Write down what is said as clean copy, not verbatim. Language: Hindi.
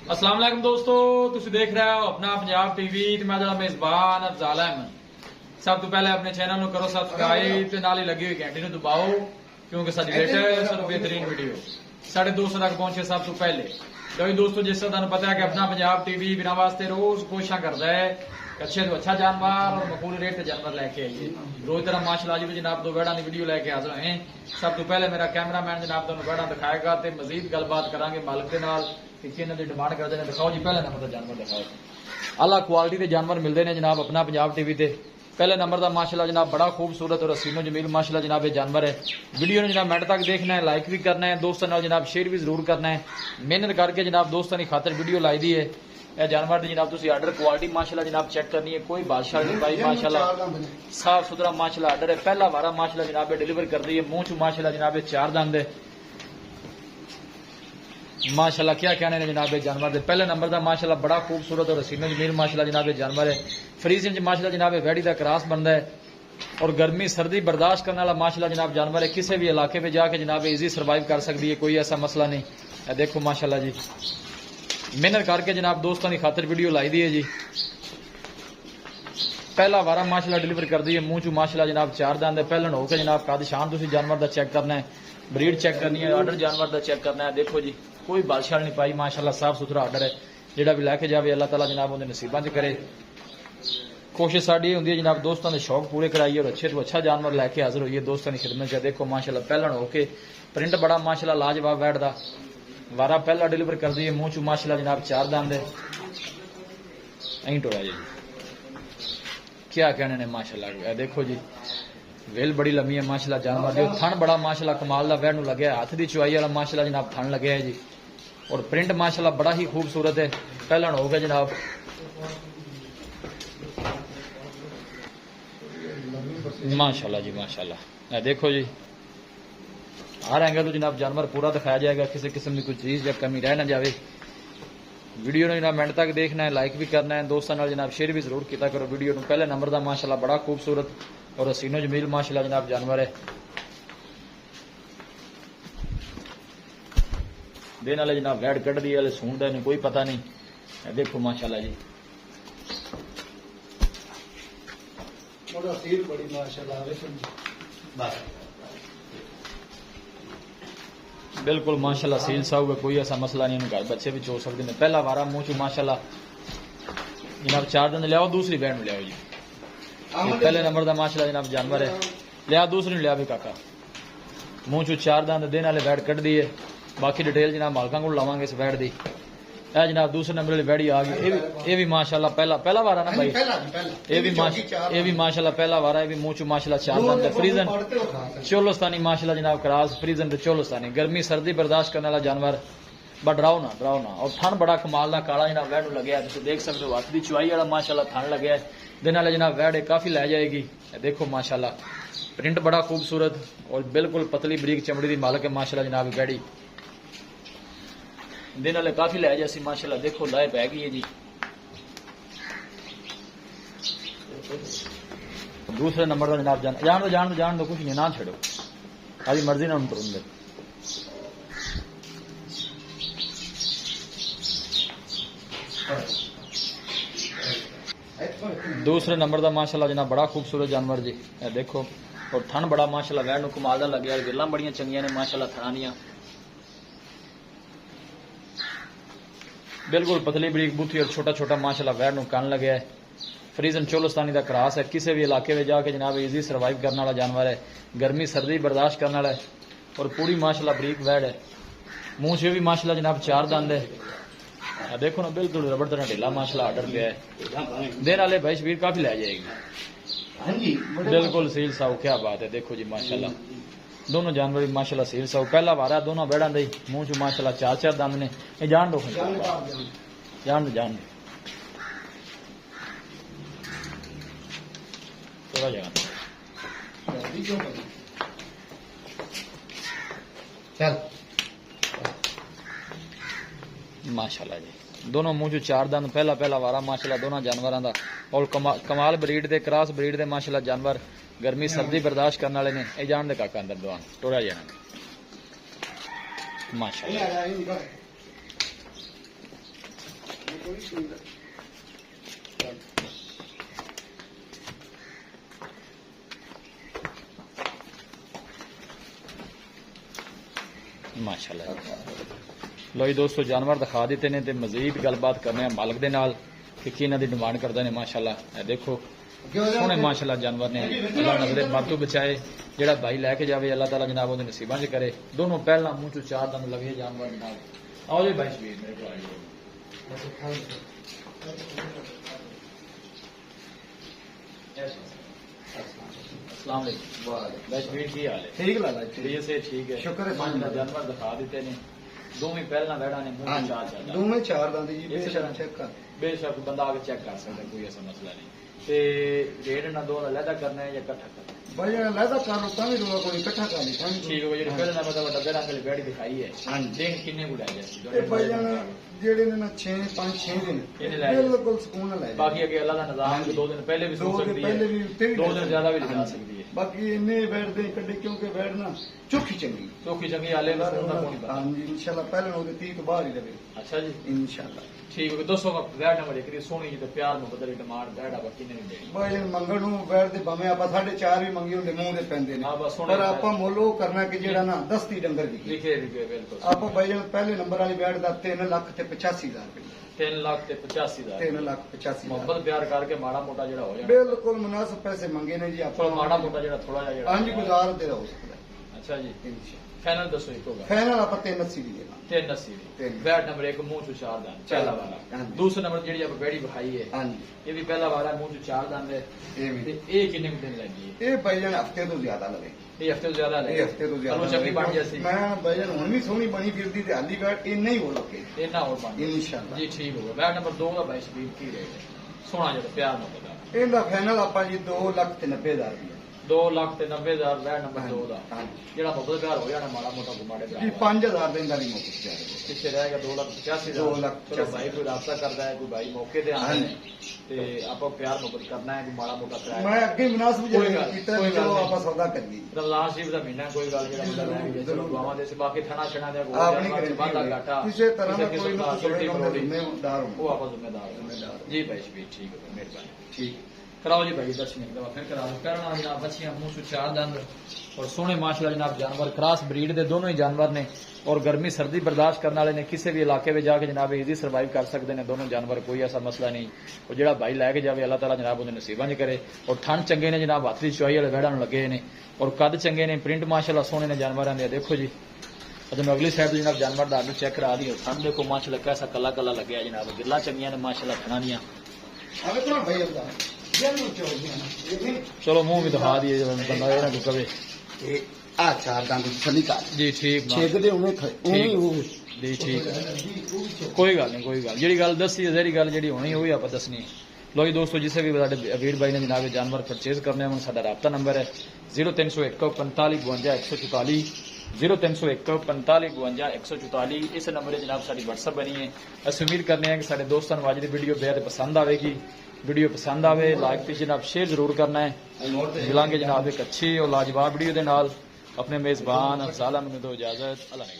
अस्सलाम वालेकुम दोस्तों, तुसी देख रहे हो अपना पंजाब टीवी ते मैं जरा मेजबान अफजाल अहमद। सब तो पहले अपने चैनल को करो सब्सक्राइब ते नाल ही लगी हुई घंटी नूं दबाओ क्योंकि साडी लेटेस्ट और बेहतरीन वीडियो साढ़े 200 तक पहुंचे सब तो पहले। तो दोस्तों, जिस तरह तुहानूं पता है कि अपना पंजाब टीवी बिना वास्ते रोज कोशिश करता है अच्छे तो अच्छा जानवर और मकबूल रेट जानवर लेके आइए। रोज तरह माशाल्लाह जी जनाब दो वेड़ा की वीडियो लेके हाजिर हैं। सब तो पहले मेरा कैमरामैन जनाब तुहानूं वेड़ा दिखाएगा ते मजीद गलबात करांगे मालिक के नाल कि किन्हां दी डिमांड करदे ने। दिखाओ जी, पहले नंबर दा जानवर दिखाओ। आला क्वालिटी के जानवर मिलते हैं जनाब अपना पंजाब टीवी ते। पहले नंबर का माशाल्लाह जनाब बड़ा खूबसूरत और हसीनो जमील माशाल्लाह जनाब ये जानवर है। वीडियो ने जनाब मिनट तक देखना है, लाइक भी करना है, दोस्तों नाल जनाब शेयर भी जरूर करना है। मेहनत करके जनाब दोस्तों की खातर वीडियो लाई दी है। यह जानवर की जनाब तुम आर्डर क्वालिटी माशाल्लाह जनाब चेक करनी है, कोई बादशाह नहीं भाई माशाल्लाह साफ सुथरा माशाल्लाह आर्डर है। पहला वारा माशाल्लाह जनाब डिलीवर कर दी है। मुंह चू माशाल्लाह जनाब ये 4 दंद है माशाल्लाह। क्या कहने ने जनाब ये जानवर दे। पहले नंबर का माशाल्लाह बड़ा खूबसूरत और हसीनो जमील माशाल्लाह जनाब ये जानवर है। फ्रीजिंग च माशाल्लाह जनाब ये वैड़ी का क्रॉस बनता है और गर्मी सर्दी बर्दाश्त करने वाला माशाल्लाह जनाब जानवर है। किसी भी इलाके में जाके जनाब इजी सर्वाइव कर सकती है, कोई ऐसा मसला नहीं है। देखो माशाल्लाह जी मेहनत करके जनाब दोस्तों की खातर वीडियो लाई दी है जी। पहला वारा माशाल्लाह डिलीवर कर दी है। मुंह चू माशाल्लाह जनाब 4 दंद है। पहलन होकर जनाब कद शान तुम जानवर का चेक करना है, ब्रीड चेक करनी है, आर्डर जानवर का चेक करना है। देखो जी कोई बादशाह नहीं पाई माशाल्लाह साफ सुथरा आर्डर है। जेड़ा भी लैके जाए अल्लाह ताला जनाब उन्हें नसीबा च करे। कोशिश साड़ी होंगी है जनाब दोस्तों के शौक पूरे कराइए और अच्छे तो अच्छा जानवर लैके हाजिर होइए दोस्तों की खिदमत च। देखो माशाल्लाह पहलन होके प्रिंट बड़ा माशाल्लाह लाजवाब बैठदा। वारा पहला डिलीवर कर दी है। मुंह चू माशाल्लाह जनाब 4 दंद है। अं टोरा जी क्या कहने ने माशाल्लाह। देखो जी वेल बड़ी लम्बी है माशाल्लाह जानवर जो थन बड़ा माशाल्लाह कमाल का वैड लगे। हाथ की चुआई वाला माशाल्लाह जनाब थन लगे है जी और प्रिंट माशाल्लाह बड़ा ही खूबसूरत है। पहलन हो गया जनाब माशाल्लाह जी माशाल्लाह। देखो जी हर एंगल तो जनाब जानवर पूरा दिखाया जाएगा, किसी किस्म की कोई चीज या कमी रह ना जाए। वीडियो ने जनाब मिनट तक देखना है, लाइक भी करना है, दोस्तों नाल जनाब शेयर भी जरूर किया करो वीडियो को। पहले नंबर का माशाल्लाह बड़ा खूबसूरत और हसीनो जमील माशाल्लाह जनाब जानवर है। दिन वाले जनाब वैड कट दी वाले सूंड का कोई पता नहीं। देखो माशाल्लाह जी बिल्कुल माशाल्लाह सील साहब है, कोई ऐसा मसला नहीं। घर बच्चे भी चो सकते हैं। पहला वारा मुंह चू माशाल्लाह जनाब 4 दिन लियाओ। दूसरी बैठ लियाओ जी। पहले नंबर का माशाल्लाह जनाब जानवर है। लिया दूसरी लिया भी काका। मुंह चू 4 दंद दिन वाले बैठ कट दी है। बाकी डिटेल जनाब मालका को लावांगे इस बैठ की। जनाब दूसरे नंबर वाली बैड़ी आ गई। ये भी माशाल्लाह पहला वारा ना भाई। ये भी माशाल्लाह पहला वारा। ये भी मुंह चू माशाल्लाह 4 दंद है। फ्रीजन चोलोस्तानी माशाल्लाह जनाब क्रॉस फ्रीजन ते चोलोस्तानी गर्मी सर्दी बर्दाश्त करने वाला जानवर। बट डराओ ना और थन बड़ा कमाल का काला जनाब वैड लगे। तुम देख सकते हो हाथ की चुआई वाला माशाल्लाह थन लगे है। दिन वाले जनाब वैड काफी लै जाएगी। देखो माशाल्लाह प्रिंट बड़ा खूबसूरत और बिल्कुल पतली बरीक चमड़ी की मालक है माशाल्लाह जनाब वैडी। दिन वाले काफी लै जैसी माशाल्लाह। देखो लाए पै गई है जी। दूसरे नंबर का जनाब जान दो कुछ नहीं ना छड़ो खाली मर्जी ना तुरंत दे। दूसरे नंबर का माशाल्लाह जनाब बड़ा खूबसूरत जानवर जी। देखो और थन बड़ा माशाल्लाह वैड नूं कमाल दा लगे। गिल्लां बड़ियां चंगियां ने माशाल्लाह थनां दियां। बिल्कुल पतली बरीक बूथी और छोटा छोटा माशाल्लाह वैड नूं कन लगे है। फ्रीजन चोलोस्तानी का क्रॉस है। किसी भी इलाके में जाके जनाब इजी सर्वाइव करने वाला जानवर है। गर्मी सर्दी बर्दाश्त करने वाला है और पूरी माशाल्लाह बरीक वैड है। मुंह से भी माशाल्लाह जनाब 4 दंद है। देखो ना बिल्कुल रबड़ तरह ढीला माशाल्लाह आर्डर पे है। दिन वाले भाई शबीर काफी लै जाएगी। बिल्कुल सील साहु क्या बात है। देखो जी माशाल्लाह दोनों जानवर माशाल्लाह सील साहु। पहला वारा दोनों बेड़ा दे मुंह चू माशाल्लाह 4 दंद ने। ये जान दो जान दो थोड़ा जगह चल माशाल्लाह जी। दोनों मुंह चू 4 दंद। पहला वारा माशाल्लाह दोनों जानवरों का और कमाल ब्रीड दे क्रॉस ब्रीड दे माशाल्लाह जानवर गर्मी सर्दी बर्दाश्त करने वाले ने। ये जान दे काका अंदर दुआन टोरा जाना माशाल्लाह। माशाल्लाह। लो जी दोस्तों जानवर दिखा दिते ने ते मजीद गलबात करने मालिक दे नाल कि की इन्हां दी डिमांड करदे ने माशाल्लाह। देखो सोहने माशाल्लाह जानवर ने, अल्लाह नजरे मत तो बचाए, जेड़ा भाई लैके जावे अल्लाह ताला जनाब उहदे नसीबां च करे। दोनों पहला मुंह चो चार दंद लगे जानवर नाल। आओ जी भाई शबीर मेरे को आइए। अस्सलाम वालेकुम। भाई शबीर की हाल है? ठीक लाला ठीक से ठीक है, शुक्र है। माशाल्लाह जानवर दिखा दिते ने, दोवें पहला वैड़ा ने मुंह चो चार चार दंद। दोवें चार दंद जी, इस बेशक तरह चेक कर। बेशक बंदा आगे चेक कर सकता है, कोई ऐसा मसला नहीं। ते रेट ना दो अलहदा करना है या इकट्ठा करना है? भाई लहदा कर लो तां भी रोला कोई इकट्ठा कर ली तां भी ठीक है, जेह्ड़ी पहले नंबर दा डब्बे रंग वाली बैड़ी दिखाई है, हाँ जी। दिन किन्ने को लै गया? ते भाई जान जेड़े ने ना 5-6 दिन इन्हें लै गए। बिल्कुल सुकून नाल लै बाकी अगे अल्लाह दा निजाम है, 2 दिन पहले भी दो सो दिन सकती पहले है, भी उत्ते भी 2 दिन ज्यादा भी हाँ लगा जी। सकती है। बाकी इन्ने बैठदे कड्डे क्योंकि बैठना चोखी चंगी चौकी चंगी आले बस उनका कोई पता। हाँ जी इंशाल्लाह पहले होगे 30 तो बाहर ही रहे अच्छा जी इंशाल्लाह। ठीक है, दसो वैट नंबर एक सोहनी जी ते प्यार मुहब्बत दी डिमांड वैट आप किन्ने दी देनी? भाई जान मंगण नूं बैठदे भाਵੇਂ ਆਪਾਂ 4.5 ਵੀ ਮੰਗੀ ਹੁੰਦੇ ਮੂੰਹ ਦੇ ਪੈਂਦੇ ਨੇ, हाँ बस सोहने ਪਰ ਆਪਾਂ ਮੁੱਲ ਉਹ ਕਰਨਾ ਕਿ ਜਿਹੜਾ ਨਾ ਦਸਤੀ ਡੰਗਰ ਦੀ लिखे लिखे बिल्कुल ਆਪਾਂ ਭਾਈ ਜਾਨ ਪਹਿਲੇ ਨੰਬਰ ਵਾਲੀ ਬੈਠ ਦਾ 3 ਲੱਖ ਤੇ 85000 ਰੁਪਏ 3 लाख ते 85,000 3 ਲੱਖ 85000 ਮੁਹੱਬਤ ਪਿਆਰ ਕਰਕੇ ਮਾੜਾ ਮੋਟਾ ਜਿਹੜਾ ਹੋ ਜਾਣਾ ਬਿਲਕੁਲ ਮੁਨਾਸਿਬ ਪੈਸੇ ਮੰਗੇ ਨੇ ਜੀ ਕੋਲ ਆਪਾਂ ਮਾੜਾ ਮੋਟਾ ਜਿਹੜਾ ਥੋੜਾ ਜਿਹਾ ਜਿਹੜਾ ਹਾਂਜੀ ਗੁਜ਼ਾਰ ਦੇ ਹੋ ਸਕਦਾ ਅੱਛਾ ਜੀ ਇੰਸ਼ਾਅੱਲਾ। ਫਾਈਨਲ ਦੱਸੋ ਇੱਕ ਹੋਗਾ ਫਾਈਨਲ ਆਪਾਂ 380 ਦੀ ਦੇਣਾ 380 ਤਿੰਨ। बैट नंबर 1 मुंह चो चार दान पहला वाला। हाँ जी। दूसरा नंबर जेडी आप बैड़ी बखाई है ਹਾਂਜੀ ये भी पहला वाला मुंह चो चार दान है ਇਹ ते ਵੀ ये किन्ने दिन लगी है? ਇਹ ਭਾਈ ਜਾਨ ਹਫਤੇ ਤੋਂ ਜ਼ਿਆਦਾ ਲਵੇ ये हफ्ते से ज्यादा ਇਹ ਹਫਤੇ ਤੋਂ ਜ਼ਿਆਦਾ चलो चंगी बन जासी ਮੈਂ ਭਾਈ ਜਾਨ ਹੁਣ ਵੀ ਸੋਹਣੀ ਬਣੀ ਫਿਰਦੀ ਤੇ ਹਾਲੀ ਬੈਠ ਇੰਨਾ ਹੀ ਹੋ ਲੱਗੇ इतना और बन जाए। इंशाअल्लाह। जी ठीक होगा। बैट नंबर 2 का भाई शबीर की रेट है सोना जो प्यार मुहब्बत ਇਹਦਾ ਫਾਈਨਲ ਆਪਾਂ ਜੀ 2,90,000 ਰੁਪਏ 2 लाख ते 90,000 बैट नंबर 2 ਦਾ ਹਾਂਜੀ ਜਿਹੜਾ ਮੁਹੱਬਤ ਪਿਆਰ ਹੋ ਜਾਣਾ ਮਾੜਾ ਮੋਟਾ ਗੁਮਾੜੇ ਜੀ 5000 ਦਿਨ ਦਾ ਵੀ ਮੁੱਕ ਗਿਆ ਪਿੱਛੇ रहेगा 2,85,000 2 ਲੱਖ चलो भाई कोई रास्ता करता है, कोई भाई मौके ते आते हाँ हैं ते आपको प्यार मोहब्बत करना है, कोई माड़ा मोटा किराया ਮੈਂ ਅੱਗੇ ਮੁਨਾਸਿਬ ਕੋਈ ਜਿਹੜਾ ਗੱਲ- ਕੀਤਾ ਕੋਈ ਵੀ ਗੱਲ ਚਲੋ ਨਹੀਂ। ਆਪਾਂ ਸੌਦਾ ਕਰੀਏ रमजान शरीफ ਦਾ ਮਹੀਨਾ ਕੋਈ ਗੱਲ ਜਿਹੜਾ ਬੰਦਾ ਰਹਿ ਗਿਆ ਚਲੋ ਦੁਆਵਾਂ ਦੇ ਸੇ ਬਾਕੀ ਥਣਾ ਛਣਾ ਦੇ ਆਪਣੀ ਬਾਦਾ ਘਾਟਾ ਕਿਸੇ ਤਰ੍ਹਾਂ ਦਾ ਕਿਸੇ ਕੋਈ ਕਿਸਮ ਨਾ ਦਾ ਕੋਈ ਛੋਟੀ ਬਰੋੜੀ ਜ਼ਿੰਮੇਦਾਰ वो ਹੋ आप जिम्मेदार जिम्मेदार। जी भाई शबीर ठीक है मेहरबानी ਠੀਕ कराओ जी भाई दर्शन एक दफा फिर करा दो करना जनाब बच्चियां मुंह से चार दंद और सोने माशाल्लाह जनाब जानवर क्रॉस ब्रीड दे दोनों ही जानवर ने और गर्मी सर्दी बर्दाश्त करने वाले ने किसी भी इलाके में जाके जनाब इजी सर्वाइव कर सकते हैं दोनों जानवर, कोई ऐसा मसला नहीं। और जो भाई लैके जाए अल्लाह ताला जनाब उन्हें नसीबा नहीं करे। और ठंड चंगे ने जनाब हाथ की चुआई वाले वैड़ा लगे ने और कद चंगे ने, प्रिंट माशाल्लाह सोने ने जानवर ने। देखो जी मैं अगली साइड जनाब जानवर का आलू चेक करा दी ठंड देखो माशाल्लाह कैसा कला कला लगे जनाब, गिल्ला चंगिया ने माशाल्लाह ठना दियां। ਅਵੇ ਤਾਂ ਭਾਈ ਅੱਲਾ ਜਨਮ ਚੋਰੀਆਂ ਇਹ चलो मुंह भी दिखा दिए बंदा ये ना कोई कवे ਇਹ ਆ ਚਾਰ ਦੰਦ ਸਨੀ ਕਾ जी ठीक ਛੇਕਦੇ ਉਹਨੇ ਉਹਨੇ ਉਹ जी ठीक है कोई गल नहीं कोई गल जी गल दसी है जहरी गल जी होनी वही आप दसनी है। लो जी दोस्तों जिसे भी वीर भाई ने जनाब जानवर परचेज करने हैं साडा राब्ता नंबर है 0301 45 52 144 0301 45 52 144। इस नंबर पर जनाब साडी WhatsApp बनी है। अस उम्मीद करने हैं कि साडे दोस्तों नूं अज दी वीडियो बेहद पसंद आएगी। वीडियो पसंद आवे लाइक ते जनाब शेयर जरूर करना है। मिलांगे जनाब एक अच्छी और लाजवाब वीडियो दे नाल। अपने मेजबान अफजाल अहमद नूं दो इजाजत। अल्लाह ने